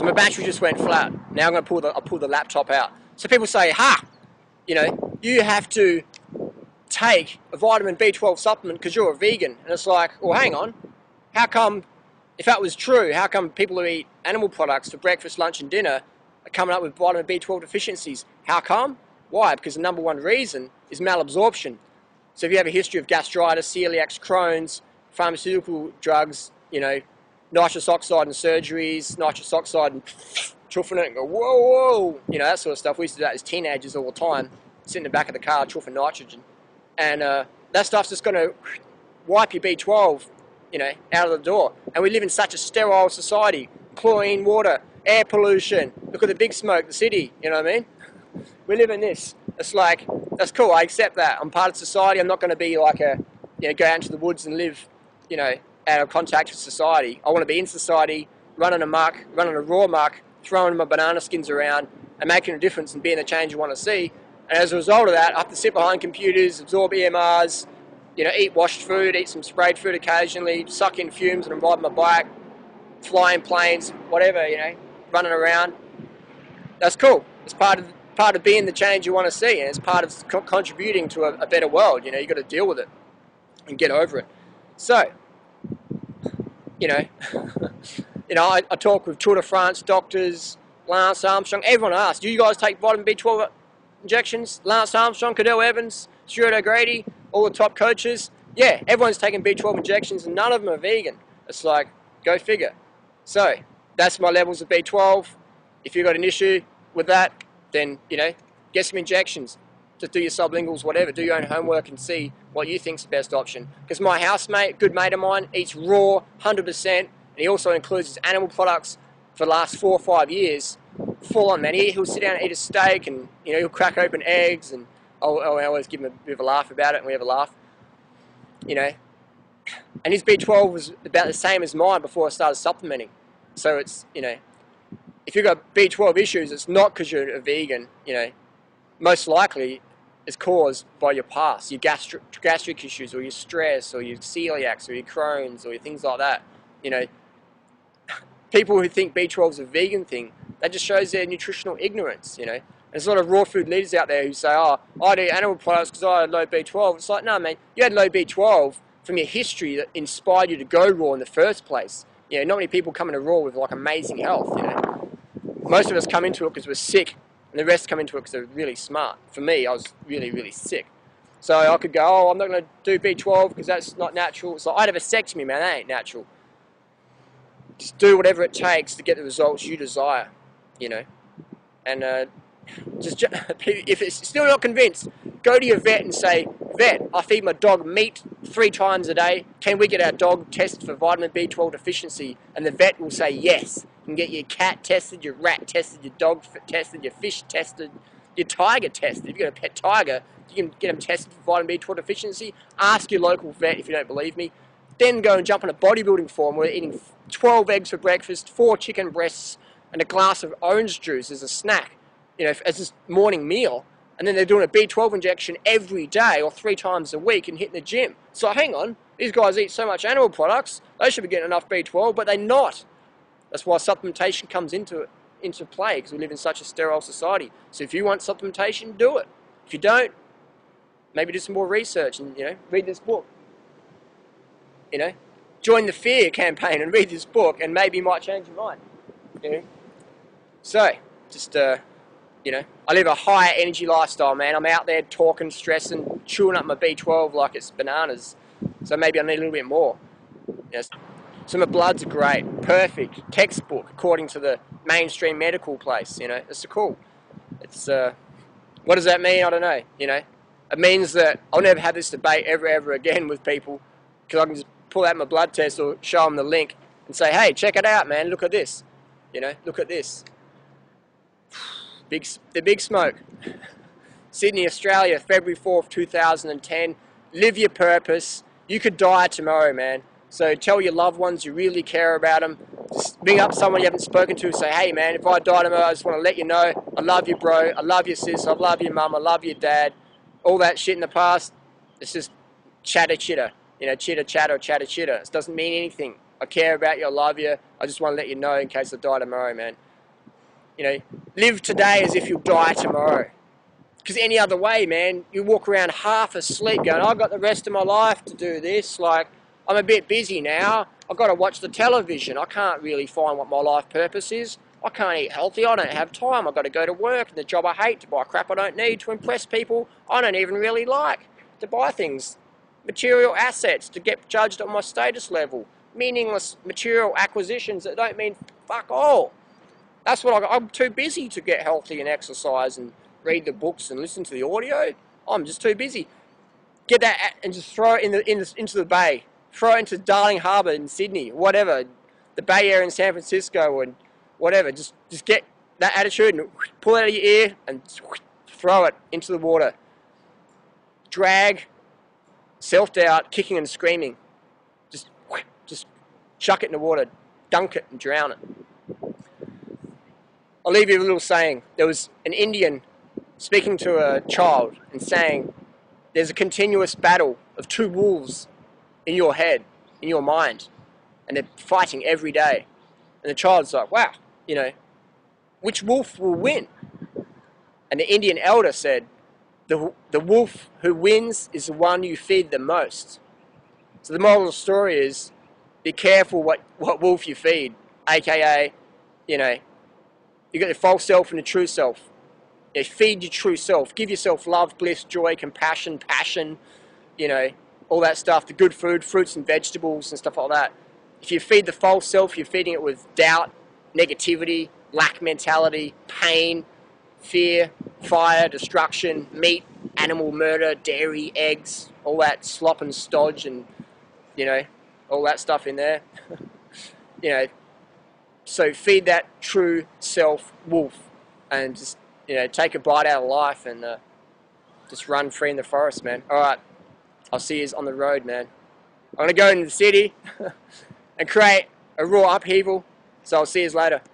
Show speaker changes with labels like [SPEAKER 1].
[SPEAKER 1] So my battery just went flat. Now I'm going to pull the laptop out. So people say, ha, you know, you have to take a vitamin B12 supplement because you're a vegan. And it's like, well, hang on. How come, if that was true, how come people who eat animal products for breakfast, lunch and dinner are coming up with vitamin B12 deficiencies? How come? Why? Because the number one reason is malabsorption. So if you have a history of gastritis, celiac, Crohn's, pharmaceutical drugs, you know, nitrous oxide and surgeries, nitrous oxide and chuffing it and go, whoa, whoa, you know, that sort of stuff. We used to do that as teenagers all the time, sit in the back of the car, chuffing nitrogen. And that stuff's just going to wipe your B12, you know, out of the door. And we live in such a sterile society. Chlorine, water, air pollution. Look at the big smoke, the city, you know what I mean? We live in this. It's like, that's cool, I accept that. I'm part of society. I'm not going to be like a, you know, go out into the woods and live, you know, out of contact with society. I want to be in society, running amok, running a raw muck, throwing my banana skins around and making a difference and being the change you want to see. And as a result of that, I have to sit behind computers, absorb EMRs, you know, eat washed food, eat some sprayed food occasionally, suck in fumes and ride my bike, fly in planes, whatever, you know, running around. That's cool. It's part of being the change you want to see, and it's part of contributing to a better world. You know, you've got to deal with it and get over it. So, you know, I talk with Tour de France doctors, Lance Armstrong. Everyone asks, do you guys take vitamin B12 injections? Lance Armstrong, Cadell Evans, Stuart O'Grady, all the top coaches. Yeah, everyone's taking B12 injections and none of them are vegan. It's like, go figure. So, that's my levels of B12. If you've got an issue with that, then, you know, get some injections. Just do your sublinguals, whatever. Do your own homework and see what you think's the best option. Because my housemate, good mate of mine, eats raw, 100%, and he also includes his animal products for the last 4 or 5 years. Full on, man. He'll sit down and eat a steak, and, you know, he'll crack open eggs, and I always give him a bit of a laugh about it, and we have a laugh. You know, and his B12 was about the same as mine before I started supplementing. So it's, you know, if you've got B12 issues, it's not because you're a vegan, you know. Most likely it's caused by your past, your gastric issues, or your stress, or your celiacs, or your Crohn's, or your things like that. You know, people who think B12 is a vegan thing, that just shows their nutritional ignorance, you know. There's a lot of raw food leaders out there who say, oh, I do animal products because I had low B12. It's like, no, man, you had low B12 from your history that inspired you to go raw in the first place. You know, not many people come into raw with like amazing health, you know. Most of us come into it because we're sick, and the rest come into it because they're really smart. For me, I was really, really sick. So I could go, oh, I'm not going to do B12 because that's not natural. So I had a vasectomy, man, that ain't natural. Just do whatever it takes to get the results you desire, you know. And if it's still not convinced, go to your vet and say, vet, I feed my dog meat 3 times a day. Can we get our dog tested for vitamin B12 deficiency? And the vet will say yes. You can get your cat tested, your rat tested, your dog tested, your fish tested, your tiger tested. If you've got a pet tiger, you can get them tested for vitamin B12 deficiency. Ask your local vet if you don't believe me. Then go and jump on a bodybuilding forum where they're eating 12 eggs for breakfast, 4 chicken breasts, and a glass of orange juice as a snack, you know, as this morning meal. And then they're doing a B12 injection every day or 3 times a week and hitting the gym. So hang on, these guys eat so much animal products, they should be getting enough B12, but they're not. That's why supplementation comes into play, because we live in such a sterile society. So if you want supplementation, do it. If you don't, maybe do some more research and, you know, read this book. You know, join the fear campaign and read this book, and maybe you might change your mind. You know, so just you know, I live a higher energy lifestyle, man. I'm out there talking, stressing, chewing up my B12 like it's bananas. So maybe I need a little bit more. Yes. So my bloods are great, perfect, textbook according to the mainstream medical place. You know, it's cool. It's what does that mean? I don't know. You know, it means that I'll never have this debate ever again with people, because I can just pull out my blood test or show them the link and say, hey, check it out, man. Look at this. You know, look at this. The big smoke. Sydney, Australia, February 4th, 2010. Live your purpose. You could die tomorrow, man. So tell your loved ones you really care about them. Just ring up someone you haven't spoken to and say, hey, man, if I die tomorrow, I just want to let you know I love you, bro. I love your sis. I love your mum. I love your dad. All that shit in the past, it's just chitter. You know, chitter. It doesn't mean anything. I care about you. I love you. I just want to let you know in case I die tomorrow, man. You know, live today as if you'll die tomorrow. Because any other way, man, you walk around half asleep going, I've got the rest of my life to do this. Like, I'm a bit busy now. I've got to watch the television. I can't really find what my life purpose is. I can't eat healthy. I don't have time. I've got to go to work and the job I hate, to buy crap I don't need, to impress people I don't even really like, to buy things, material assets, to get judged on my status level, meaningless material acquisitions that don't mean fuck all. That's what I'm too busy to get healthy and exercise and read the books and listen to the audio. I'm just too busy. Get that and just throw it into the bay. Throw it into Darling Harbour in Sydney, whatever, the Bay Area in San Francisco and whatever. Just get that attitude and pull it out of your ear and throw it into the water. Drag, self-doubt, kicking and screaming. Just chuck it in the water, dunk it and drown it. I'll leave you with a little saying. There was an Indian speaking to a child and saying, there's a continuous battle of two wolves in your head, in your mind, and they're fighting every day. And the child's like, wow, you know, which wolf will win? And the Indian elder said, the wolf who wins is the one you feed the most. So the moral of the story is, be careful what wolf you feed, aka, you know, you got the false self and the true self. You know, feed your true self. Give yourself love, bliss, joy, compassion, passion, you know, all that stuff, the good food, fruits and vegetables and stuff like that. If you feed the false self, you're feeding it with doubt, negativity, lack mentality, pain, fear, fire, destruction, meat, animal murder, dairy, eggs, all that slop and stodge and, you know, all that stuff in there. You know, so feed that true self wolf and just, you know, take a bite out of life and just run free in the forest, man. All right, I'll see you on the road, man. I'm going to go into the city and create a raw upheaval, so I'll see you later.